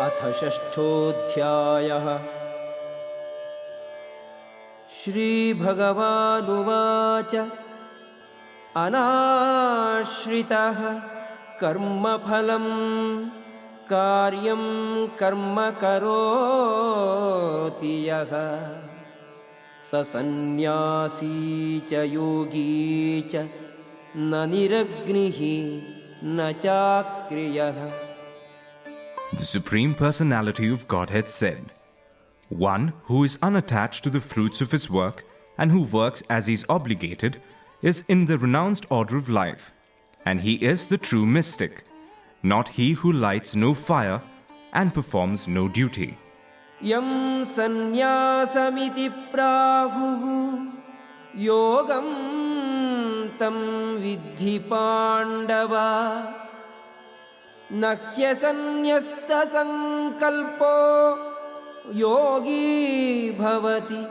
अथ षष्ठोऽध्यायः। श्रीभगवानुवाच अनाश्रितः कर्मफलं कार्यं कर्म करोति यः स सन्न्यासी च योगी च न निरग्निः न चाक्रियः। The Supreme Personality of Godhead said, "One who is unattached to the fruits of his work and who works as he is obligated is in the renounced order of life, and he is the true mystic, not he who lights no fire and performs no duty." यं सन्न्यासमिति प्राहुः योगं तं विद्धि पाण्डव। न ह्यसन्न्यस्तसङ्कल्पो योगी भवति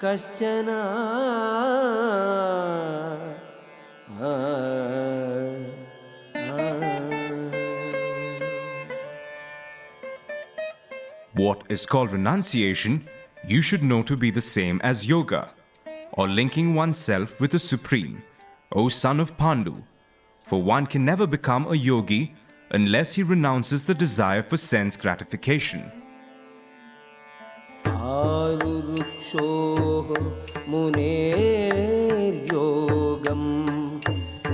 कश्चन। What is called renunciation, you should know to be the same as yoga, or linking oneself with the Supreme, O son of Pandu. For one can never become a yogi unless he renounces the desire for sense gratification. आरुरुक्षोः मुनेर्योगं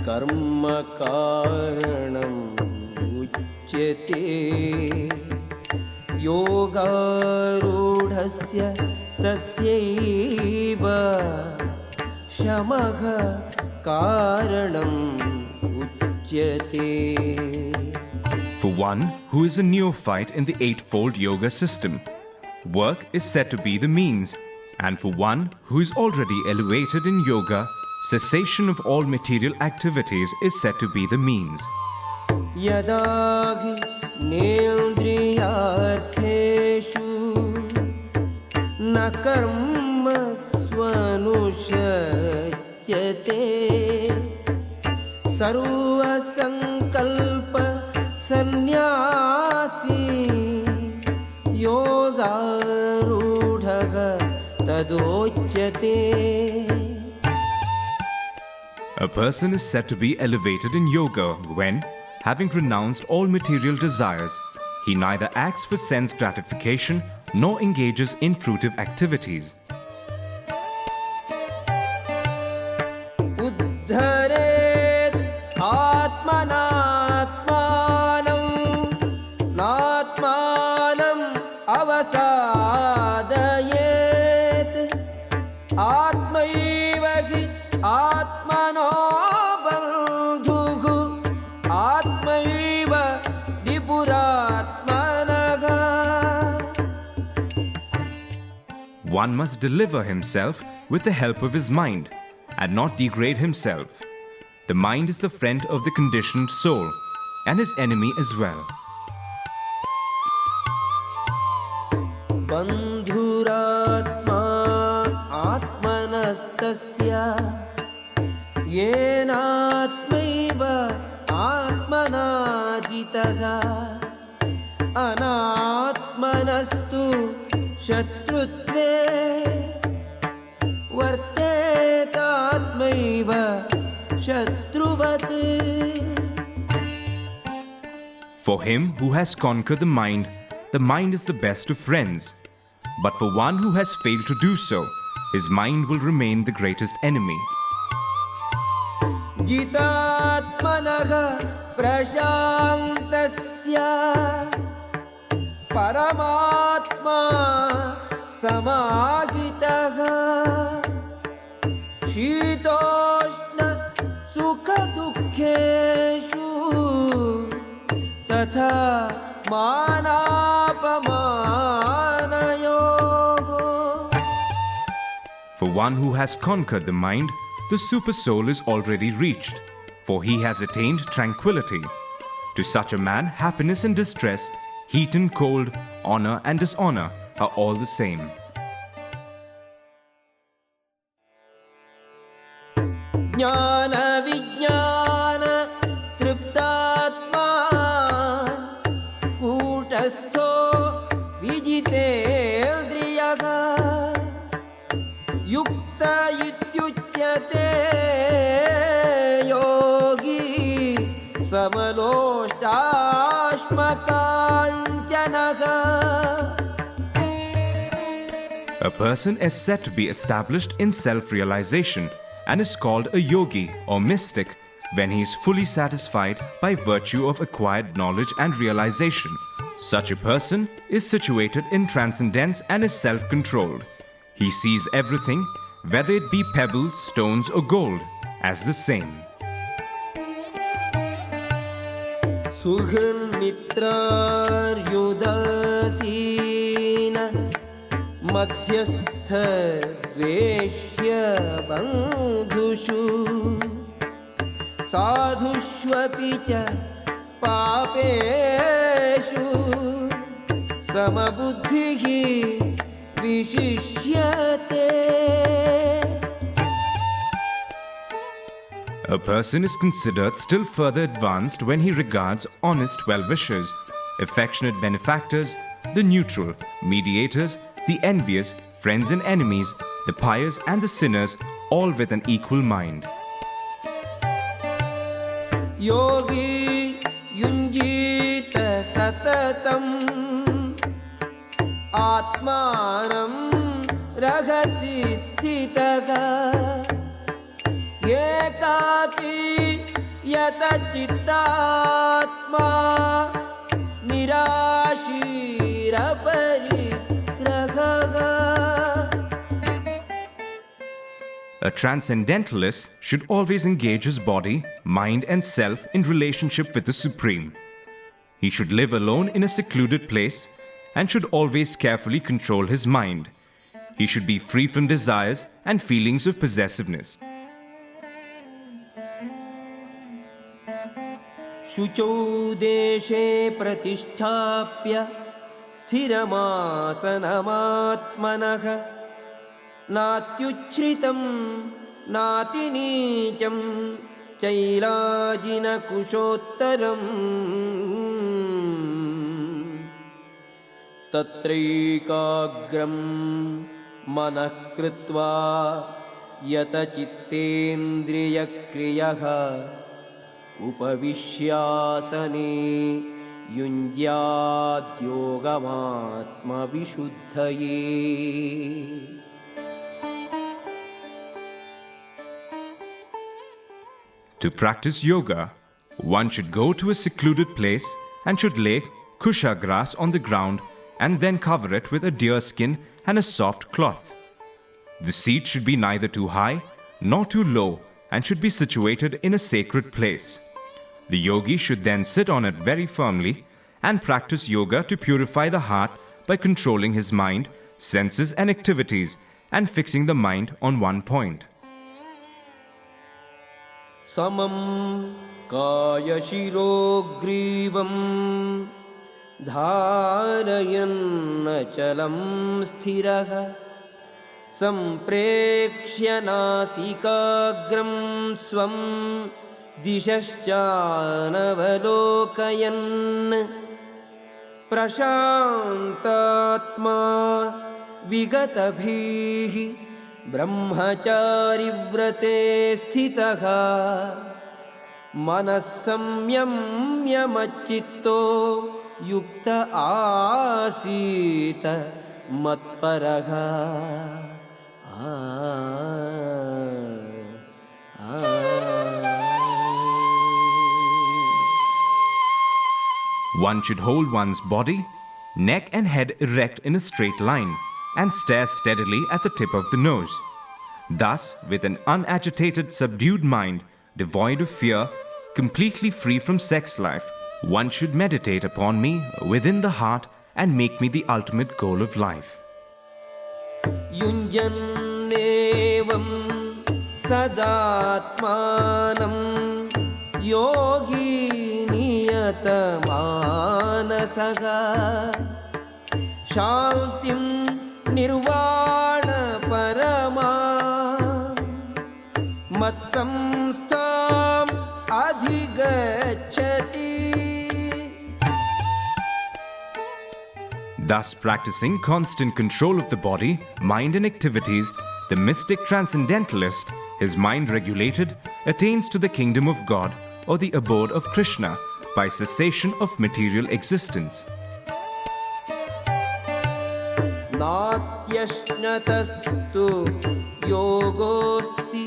कर्म कारणम् उच्यते। योगारूढस्य तस्यैव शमः कारणम् उच्यते। For one who is a neophyte in the eightfold yoga system, work is said to be the means, and for one who is already elevated in yoga, cessation of all material activities is said to be the means. यदा हि नेन्द्रियार्थेषु न कर्म स्वनुषज्यते सर्वसंकल्प सन्न्यासी योगारूढः तदोच्यते। A person is said to be elevated in yoga when, having renounced all material desires, he neither acts for sense gratification nor engages in fruitive activities. उद्धरेत् आत्मनात्मानं नात्मानम् अवसादयेत् आत्मैव हि आत्मनो बन्धुः आत्मैव विपुरात्मनः। One must deliver himself with the help of his mind and not degrade himself. The mind is the friend of the conditioned soul and his enemy as well. बन्धुरात्मा आत्मनस्तस्य येनात्मैव आत्मना जितः अनात्मनस्तु शत्रुत्वे वर्तेतात्मैव शत्रुवत्। For him who has conquered the mind is the best of friends. But for one who has failed to do so, his mind will remain the greatest enemy. जितात्मनः प्रशान्तस्य परमात्मा समाहितः शीतोष्ण सुखदुःखेषु तथा मानापमानयोः। For one who has conquered the mind, the super soul is already reached, for he has attained tranquility. To such a man, happiness and distress, heat and cold, honor and dishonor are all the same. ज्ञान विज्ञान तृप्तात्मा कूटस्थो योगी समलोष्टाश्मकाञ्चनः. A person is said to be established in self-realization and is called a yogi or mystic when he is fully satisfied by virtue of acquired knowledge and realization. Such a person is situated in transcendence and is self-controlled. He sees everything, whether it be pebbles, stones or gold, as the same. सुहृन्मित्रार्युदासीन मध्यस्थ द्वेष्य बन्धुषु साधुष्वपि च पापेषु समबुद्धिः विशिष्यते. A person is considered still further advanced when he regards honest well-wishers, affectionate benefactors, the neutral, mediators, the envious, friends and enemies, the pious and the sinners, all with an equal mind. Yogi yunjita satatam atmanam rahasi sthitaha ekaki yata chittatma nirashira parigraha. A transcendentalist should always engage his body, mind and self in relationship with the Supreme. He should live alone in a secluded place and should always carefully control his mind. He should be free from desires and feelings of possessiveness. शुचौ देशे प्रतिष्ठाप्य स्थिरमासनमात्मनः नात्युच्छ्रितं नातिनीचं चैलाजिनकुशोत्तरम् तत्रैकाग्रं मनः कृत्वा यतचित्तेन्द्रियक्रियः उपविश्यासने युञ्ज्याद्योगमात्मविशुद्धये. To practice yoga, one should go to a secluded place and should lay kusha grass on the ground and then cover it with a deer skin and a soft cloth. The seat should be neither too high nor too low and should be situated in a sacred place. The yogi should then sit on it very firmly and practice yoga to purify the heart by controlling his mind, senses and activities and fixing the mind on one point. समं कायशिरोग्रीवं धारयन्नचलं स्थिरः सम्प्रेक्ष्य नासिकाग्रं स्वं दिशश्चानवलोकयन् प्रशान्तात्मा विगतभीः ब्रह्मचारिव्रते स्थितः मनः संयम्य मच्चित्तो युक्त आसीत मत्परः. One should hold one's body, neck and head erect in a straight line and stare steadily at the tip of the nose. Thus, with an unagitated, subdued mind, devoid of fear, completely free from sex life, one should meditate upon me within the heart and make me the ultimate goal of life. युञ्जन्नेवं सदात्मानं योगी नियतमानसः शान्तिं निर्वाणपरमा मत्संस्थाम् अधिगच्छति. Thus, practicing constant control of the body, mind and activities, the mystic transcendentalist his mind regulated, attains to the kingdom of God or the abode of Krishna by cessation of material existence. नात्यश्नतस्तु योगोऽस्ति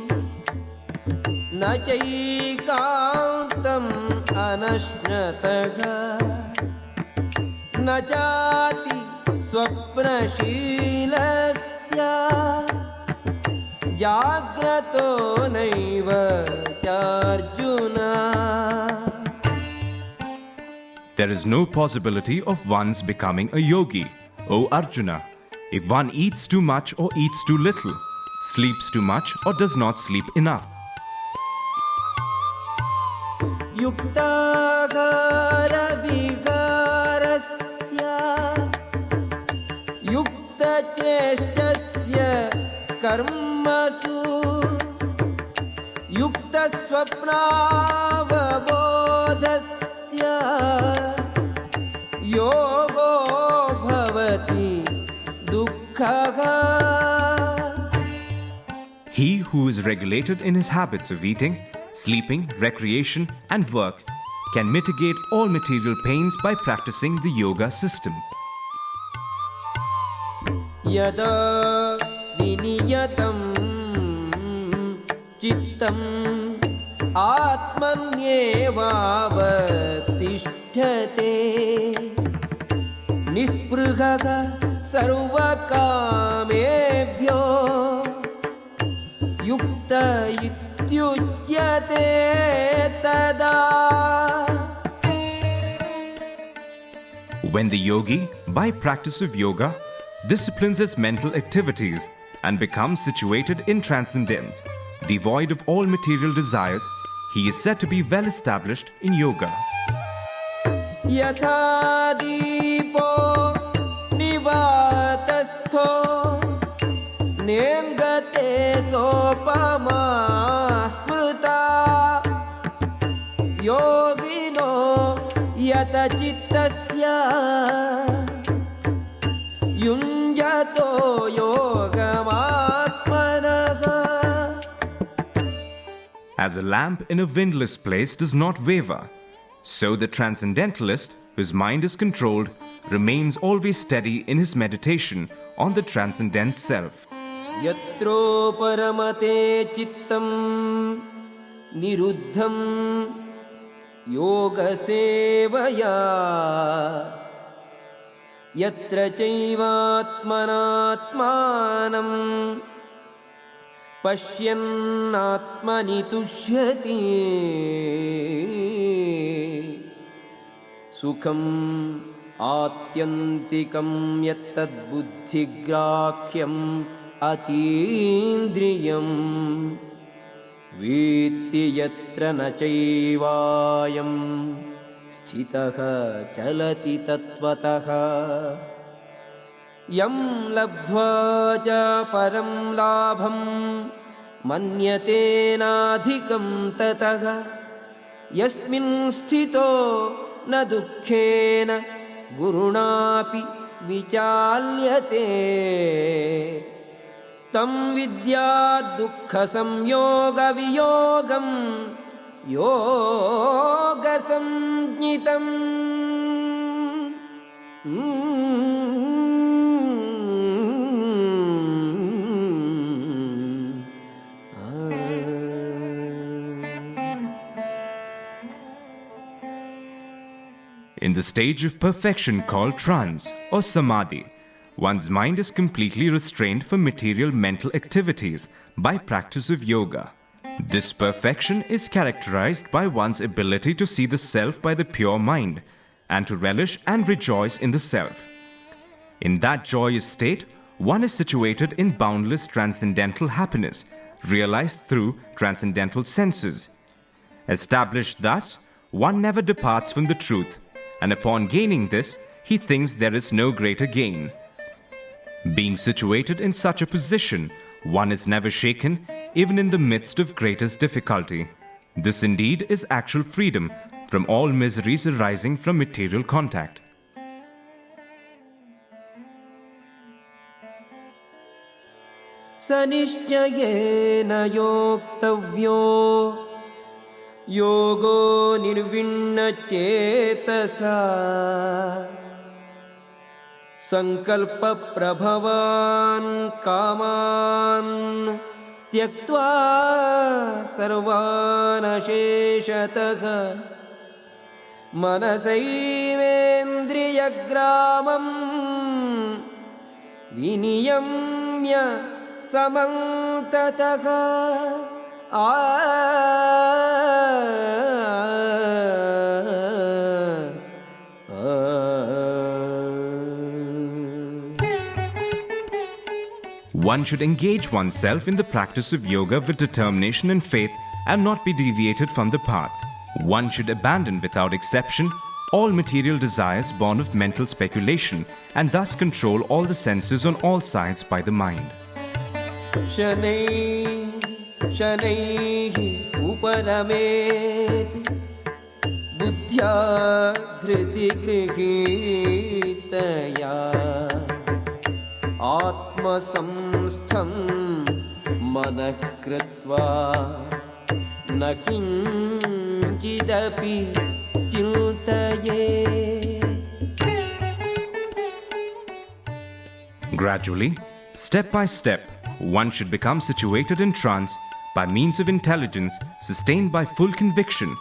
न चैकान्तम् अनश्नतः न चाति स्वप्नशीलस्य जाग्रतो नैव चार्जुन. There is no possibility of one's becoming a yogi, O Arjuna, if one eats too much or eats too little, sleeps too much or does not sleep enough. युक्ताहारविहारस्य युक्तचेष्टस्य कर्मसु युक्तस्वप्नावबोधस्य योगो भवति दुःखः. He who is regulated in his habits of eating, sleeping, recreation, and work can mitigate all material pains by practicing the yoga system. यदा विनियतं चित्तम् आत्मन्येवावतिष्ठते निःस्पृहः सर्वकामेभ्यो युक्त इत्युच्यते तदा. When the yogi, by practice of yoga, disciplines his mental activities and becomes situated in transcendence, devoid of all material desires, he is said to be well established in yoga. यथा दीपो निवातस्थो नेङ्गते सोपमा स्मृता योगिनो यतचित्तस्य युञ्जतो योगमात्मनः. As a lamp in a windless place does not waver, so the transcendentalist, whose mind is controlled, remains always steady in his meditation on the transcendent self. यत्रो परमते चित्तं निरुद्धं योगसेवया यत्र चैवात्मनात्मानं पश्यन्नात्मनि तुष्यति सुखम् आत्यन्तिकं यत्तद्बुद्धिग्राह्यम् अतीन्द्रियं वेत्ति यत्र न चैवायं स्थितः चलति तत्त्वतः. यं लब्ध्वा च परं लाभं मन्यते नाधिकं ततः यस्मिन् स्थितो न दुःखेन गुरुणापि विचाल्यते तं विद्या दुःखसंयोगवियोगं योगसंज्ञितम्. In the stage of perfection called trance or samadhi, one's mind is completely restrained from material mental activities by practice of yoga. This perfection is characterized by one's ability to see the self by the pure mind and to relish and rejoice in the self. In that joyous state, one is situated in boundless transcendental happiness, realized through transcendental senses. Established thus, one never departs from the truth, and upon gaining this, he thinks there is no greater gain. Being situated in such a position, one is never shaken, even in the midst of greatest difficulty. This indeed is actual freedom from all miseries arising from material contact. स निश्चयेन योक्तव्यो योगो निर्विण्णचेतसा संकल्पप्रभवान् कामान् त्यक्त्वा सर्वान् शेषतः मनसैवेन्द्रियग्रामं विनियम्य समन्ततः One should engage oneself in the practice of yoga with determination and faith and not be deviated from the path. One should abandon without exception all material desires born of mental speculation and thus control all the senses on all sides by the mind. शनैः उपरमेत् बुद्ध्या धृतिगृहीतया आत्मसंस्थं मनः कृत्वा न किञ्चिदपि चिन्तयेत्. Gradually, step by step, one should become situated in trance by means of intelligence sustained by full conviction,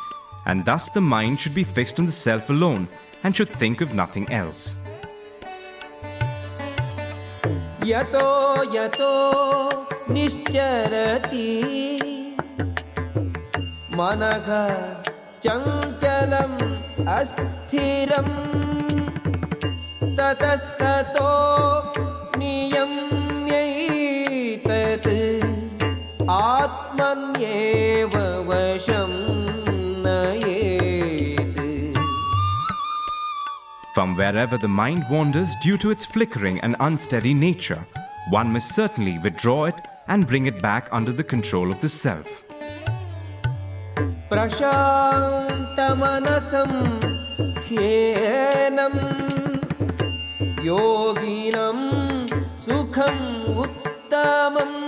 and thus the mind should be fixed on the self alone and should think of nothing else. यतो यतो निश्चरति मनः चञ्चलम् अस्थिरं ततस्ततो नियम्यैतत् आत्मन्येव वशं नयेत्. From wherever the mind wanders due to its flickering and unsteady nature, one must certainly withdraw it and bring it back under the control of the self. प्रशान्तमनसं ह्येनं योगिनं सुखम् उत्तमम्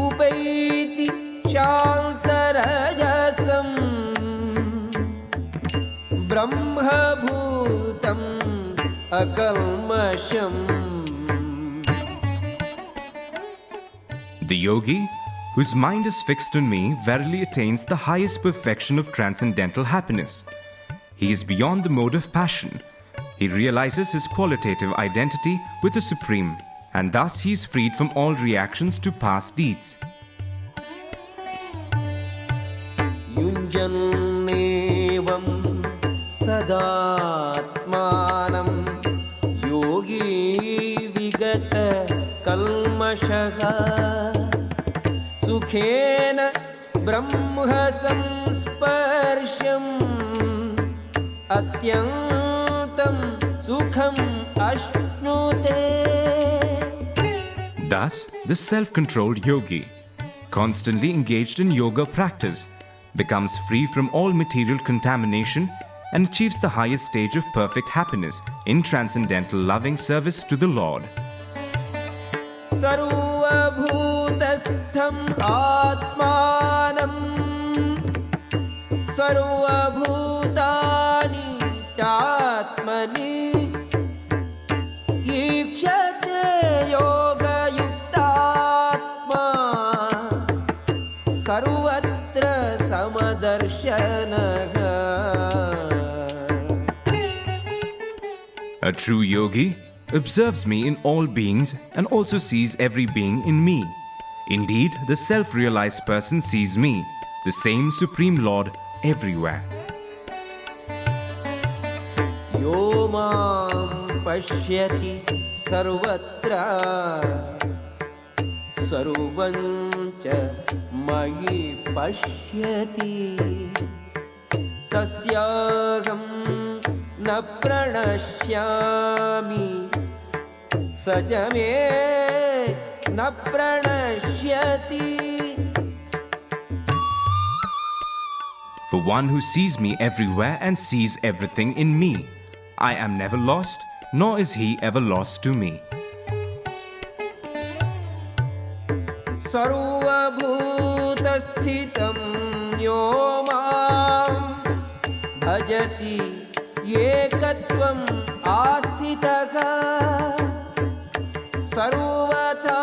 उपैति शान्तरजसम् ब्रह्मभूतम् अकल्मषम्. The yogi, whose mind is fixed on me, verily attains the highest perfection of transcendental happiness. He is beyond the mode of passion. He realizes his qualitative identity with the Supreme, and thus he is freed from all reactions to past deeds. युञ्जन्नेवं सदात्मानं योगी विगत कल्मषः सुखेन ब्रह्म संस्पर्शम् अत्यन्तं सुखम् अश्नुते. Thus, the self-controlled yogi, constantly engaged in yoga practice, becomes free from all material contamination and achieves the highest stage of perfect happiness in transcendental loving service to the Lord. सर्वभूतस्थम् आत्मानं सर्वभूतानि चात्मनि ईक्षते योगयुक्तात्मा सर्वत्र समदर्शनः. A true yogi observes me in all beings and also sees every being in me. Indeed, the self-realized person sees me, the same Supreme Lord, everywhere. यो मां पश्यति सर्वत्र सर्वं च मयि पश्यति तस्याहं न प्रणश्यामि स च मे न प्रणश्यति. For one who sees me everywhere and sees everything in me, I am never lost, nor is he ever lost to me. सर्वभूतस्थितं यो मां भजति एकत्वम् आस्थितः सर्वथा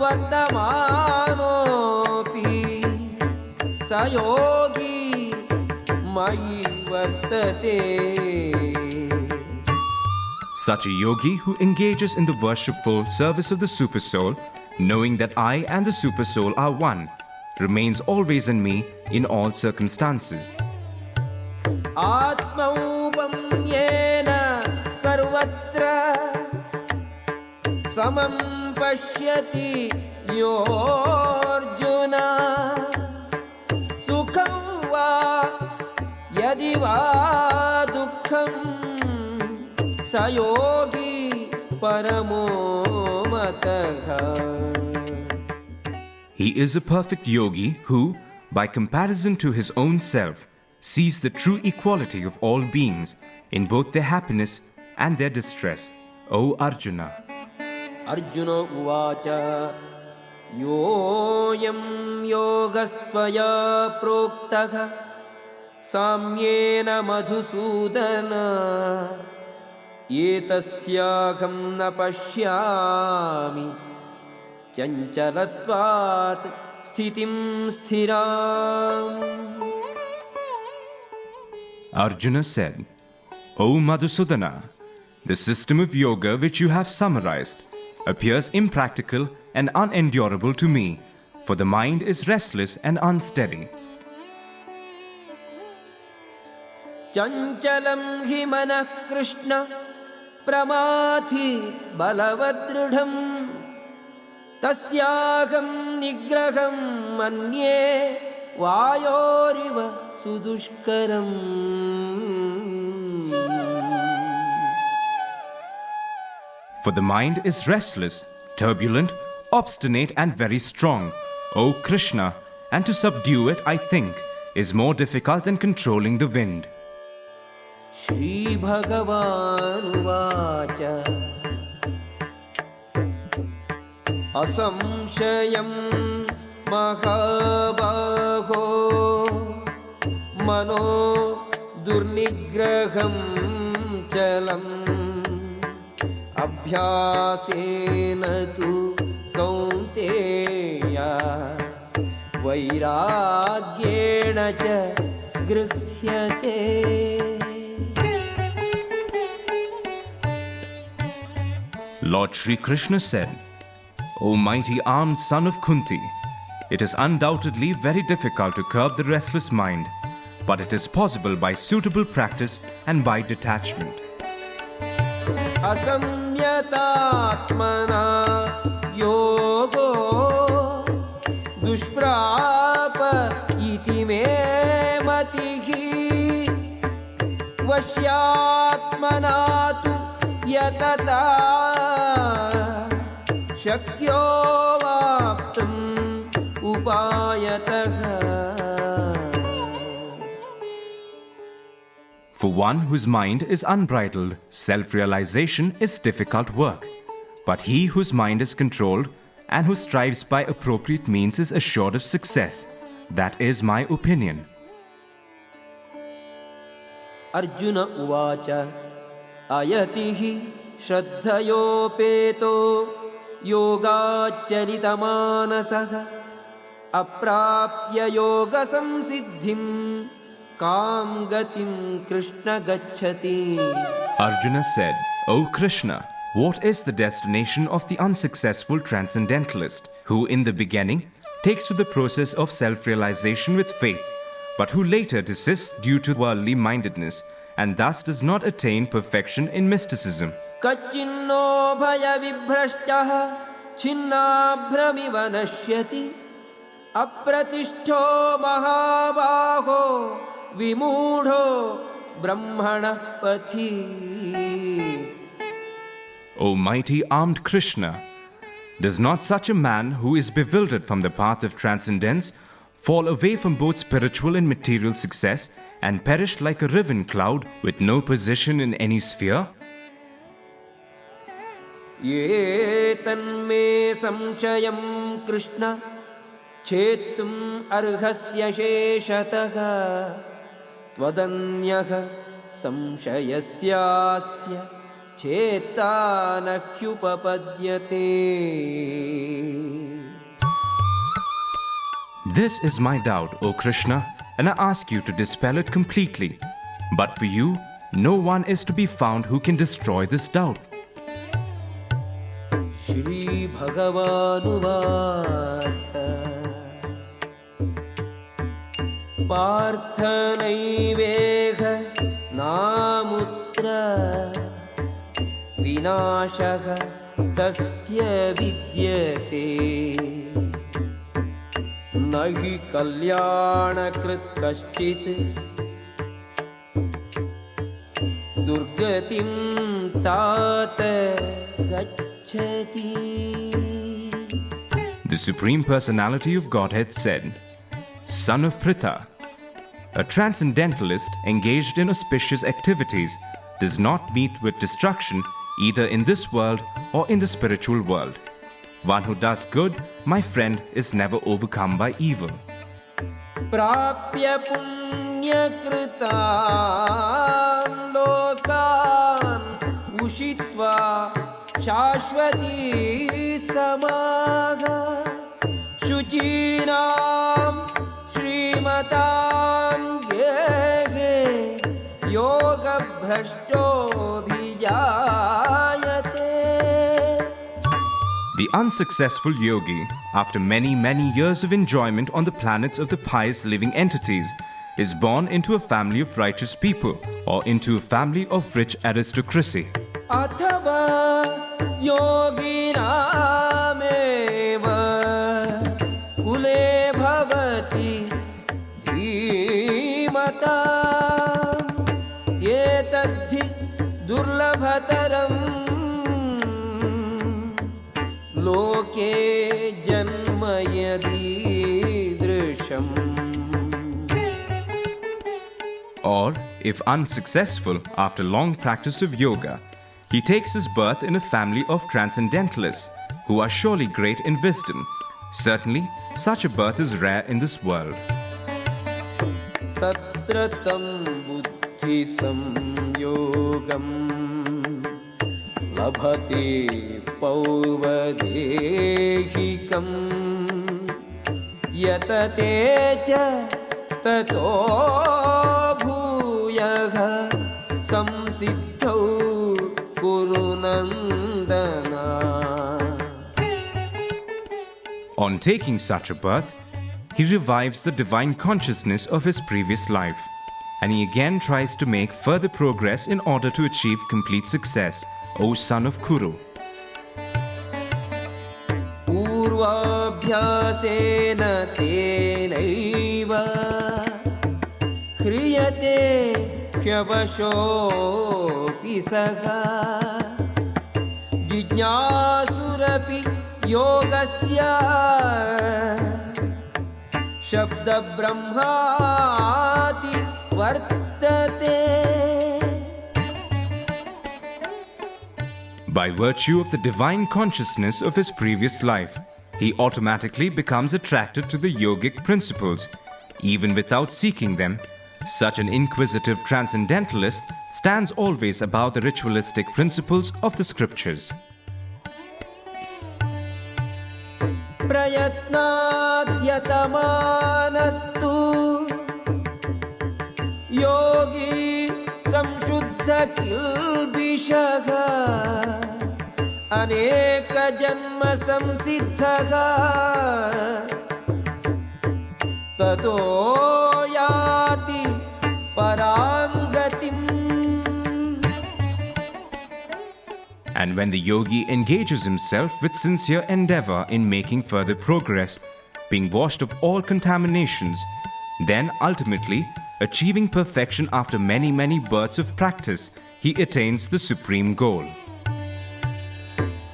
वर्तमानोऽपि स योगी मयि वर्तते. Such a yogi who engages in the worshipful service of the Supersoul, knowing that I and the Supersoul are one, remains always in me in all circumstances. आत्मौपम्येन सर्वत्र समं पश्यति योऽर्जुन सुखं वा यदि वा दुःखं स योगी परमो मतः. He is a perfect yogi who, by comparison to his own self, sees the true equality of all beings in both their happiness and their distress. O Arjuna. Arjuna uvacha yoyam yogastvaya proktaha samyena madhusudana etasyaham na pashyami chanchalatvat sthitim sthiram. Arjuna said, O Madhusudana, the system of yoga which you have summarized appears impractical and unendurable to me, for the mind is restless and unsteady. Chanchalam hi manah Krishna pramathi balavadrudham tasyaham nigraham manye vayoriva sudushkaram. For the mind is restless, turbulent, obstinate and very strong, O Krishna, and to subdue it, I think, is more difficult than controlling the wind. Shri Bhagavan Vacha Asamshayam Mahabaho Mano Durnigraham Chalam Abhyasena tu Kaunteya Vairagyena cha Grihyate. Lord Shri Krishna said, O mighty armed son of Kunti, it is undoubtedly very difficult to curb the restless mind, but it is possible by suitable practice and by detachment. Asamyatatmana yogo dushprapa iti me matihi vashyatmana tu yatata shakyo vaptam upayataha. For one whose mind is unbridled, self-realization is difficult work. But he whose mind is controlled and who strives by appropriate means is assured of success. That is my opinion. Arjuna uvacha ayatihi shraddhayopeto yogacharitamanasah aprapya yoga samsiddhim Kam gatim Krishna gacchati. Arjuna said, O Krishna, what is the destination of the unsuccessful transcendentalist, who in the beginning takes to the process of self-realization with faith, but who later desists due to worldly mindedness, and thus does not attain perfection in mysticism? Kachinno bhaya vibhrashtaha chinnabhramiva nashyati apratishto mahabaho Vimudho Brahmana Pathi. O mighty armed Krishna, does not such a man who is bewildered from the path of transcendence fall away from both spiritual and material success and perish like a riven cloud with no position in any sphere? ये तन्मे संशयं कृष्ण छेत्तुम् अर्हस्य शेषतः त्वदन्यः संशयस्यास्य छेत्ता न ह्युपपद्यते. This is my doubt, O Krishna, and I ask you to dispel it completely. But for you, no one is to be found who can destroy this doubt. Shri Bhagavanuvāca Parthanaiveha Namutra Vinashaha Tasya Vidyate Nahi Kalyana Krit Kaschit Durgatim Tata Gacchati. The Supreme Personality of Godhead said, Son of Pritha, a transcendentalist engaged in auspicious activities does not meet with destruction either in this world or in the spiritual world. One who does good, my friend, is never overcome by evil. Prapya punya kritan lokan ushitva shashvati samaga shuchinam Srimatam Gehe Yoga Bhrashto Bhijayate. The unsuccessful yogi, after many years of enjoyment on the planets of the pious living entities, is born into a family of righteous people or into a family of rich aristocracy. Athava yoginameva kule bhavati dhimata etadhi durlabhataram loke janma yadidrisham. Or, if unsuccessful after long practice of yoga, he takes his birth in a family of transcendentalists who are surely great in wisdom. Certainly, such a birth is rare in this world. Tatra tam buddhi samyogam labhati pauvadehikam yatate cha tato bhuyaha samsiddhau kurunandana. On taking such a birth, he revives the divine consciousness of his previous life, and he again tries to make further progress in order to achieve complete success, O son of Kuru. Purvabhyasena tenaiva hriyate hyavashopi saha jijñāsurapi yogasya shabda brahmati vartate. By virtue of the divine consciousness of his previous life, he automatically becomes attracted to the yogic principles. Even without seeking them, such an inquisitive transcendentalist stands always above the ritualistic principles of the scriptures. Prayatnādyatamaнаstu yogi samshuddha kilbishaha aneka janma samsiddhaha tato yati parangatim. And when the yogi engages himself with sincere endeavor in making further progress, being washed of all contaminations, then ultimately, achieving perfection after many births of practice, he attains the supreme goal.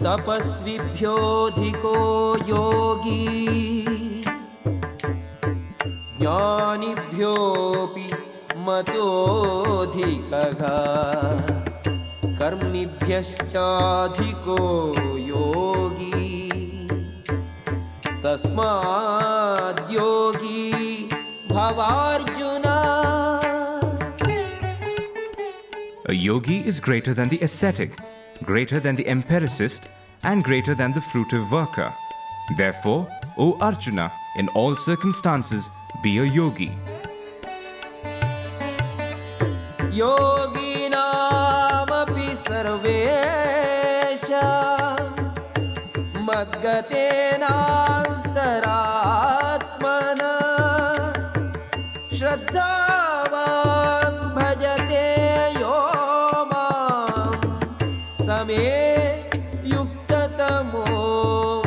Tapasvibhyodhiko yogi jnanibhyopi matodhikaha कर्मिभ्यश्चाधिको योगी तस्माद्योगी भवार्जुना. A yogi is greater than the ascetic, greater than the empiricist, and greater than the fruitive worker. Therefore, O Arjuna, in all circumstances, be a yogi. योगिनामपि सर्वेषां मद्गतेनान्तरात्मना श्रद्धावान् भजते यो मां समे युक्ततमो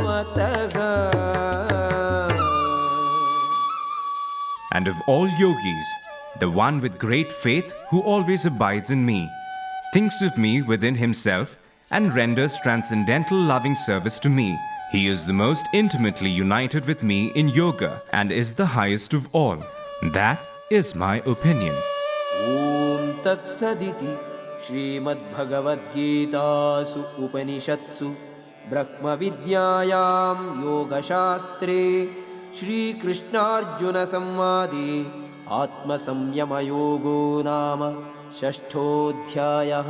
मतः. And of all yogis, the one with great faith who always abides in me, thinks of me within himself and renders transcendental loving service to me. He is the most intimately united with me in yoga and is the highest of all. That is my opinion. ॐ तत्सदिति श्रीमद्भगवद्गीतासु उपनिषत्सु ब्रह्मविद्यायां योगशास्त्रे श्रीकृष्णार्जुनसंवादे आत्मसंयमयोगो नाम 6ठोऽध्यायः.